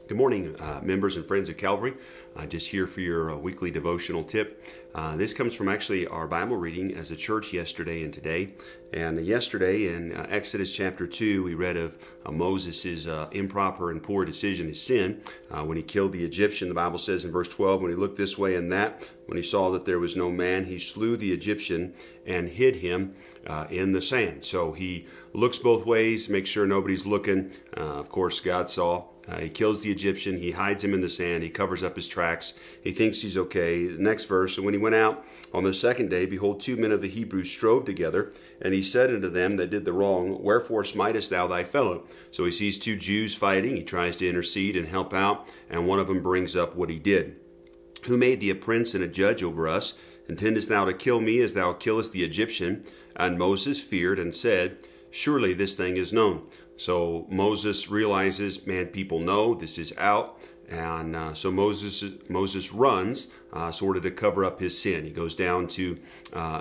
Good morning, members and friends of Calvary. Just here for your weekly devotional tip. This comes from actually our Bible reading as a church yesterday and today. And yesterday in Exodus chapter 2, we read of Moses' improper and poor decision, his sin, when he killed the Egyptian. The Bible says in verse 12, when he looked this way and that, when he saw that there was no man, he slew the Egyptian and hid him in the sand. So he looks both ways, makes sure nobody's looking. Of course, God saw. He kills the Egyptian. He hides him in the sand. He covers up his tracks. He thinks he's okay. The next verse, and when he went out on the second day, behold, 2 men of the Hebrews strove together, and he said unto them that did the wrong, wherefore smitest thou thy fellow? So he sees 2 Jews fighting. He tries to intercede and help out, and one of them brings up what he did. Who made thee a prince and a judge over us? Intendest thou to kill me as thou killest the Egyptian? And Moses feared and said, surely this thing is known. So Moses realizes, man, people know this is out. And so Moses runs sort of to cover up his sin. He goes down to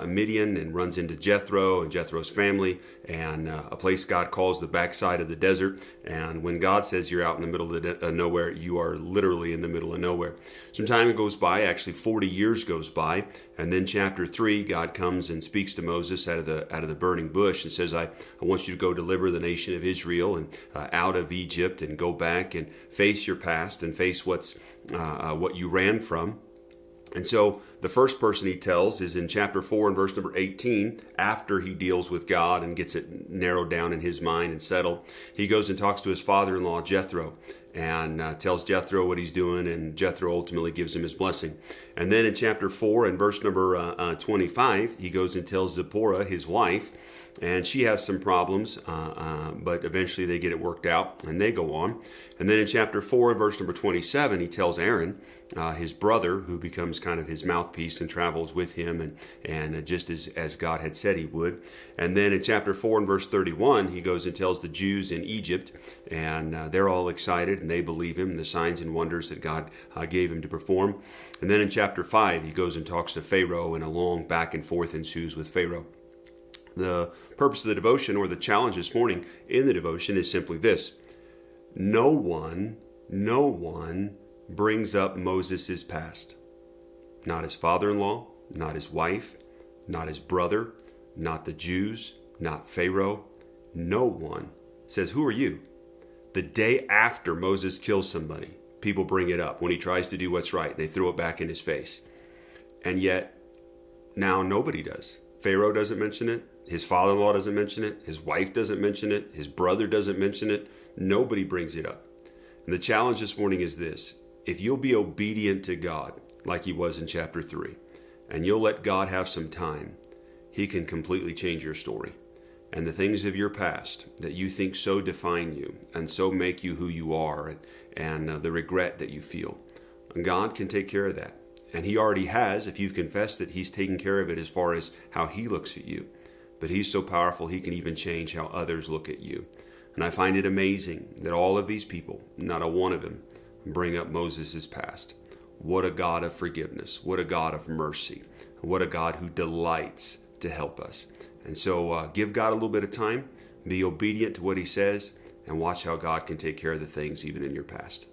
Midian and runs into Jethro and Jethro's family and a place God calls the backside of the desert. And when God says you're out in the middle of nowhere, you are literally in the middle of nowhere. Some time goes by, actually 40 years goes by, and then chapter 3, God comes and speaks to Moses out of the burning bush and says, I want you to go deliver the nation of Israel and out of Egypt and go back and face your past and face what you ran from. And so the first person he tells is in chapter 4 and verse number 18, after he deals with God and gets it narrowed down in his mind and settled. He goes and talks to his father-in-law, Jethro, and tells Jethro what he's doing, and Jethro ultimately gives him his blessing. And then in chapter 4 and verse number 25, he goes and tells Zipporah, his wife, and she has some problems, but eventually they get it worked out, and they go on. And then in chapter 4 and verse number 27, he tells Aaron, his brother, who becomes kind of his mouthpiece and travels with him, and just as God had said he would. And then in chapter 4 and verse 31, he goes and tells the Jews in Egypt, and they're all excited, and they believe him, the signs and wonders that God gave him to perform. And then in chapter 5, he goes and talks to Pharaoh, and a long back and forth ensues with Pharaoh. The purpose of the devotion, or the challenge this morning in the devotion, is simply this. No one brings up Moses' past. Not his father-in-law, not his wife, not his brother, not the Jews, not Pharaoh. No one says, who are you? The day after Moses kills somebody, people bring it up when he tries to do what's right. They throw it back in his face. And yet, now nobody does. Pharaoh doesn't mention it. His father-in-law doesn't mention it. His wife doesn't mention it. His brother doesn't mention it. Nobody brings it up. And the challenge this morning is this. If you'll be obedient to God, like he was in chapter 3, and you'll let God have some time, he can completely change your story. And the things of your past that you think so define you and so make you who you are, and the regret that you feel, God can take care of that. And he already has, if you've confessed that he's taken care of it as far as how he looks at you. But he's so powerful, he can even change how others look at you. And I find it amazing that all of these people, not a one of them, bring up Moses' past. What a God of forgiveness. What a God of mercy. What a God who delights to help us. And so give God a little bit of time, be obedient to what he says, and watch how God can take care of the things even in your past.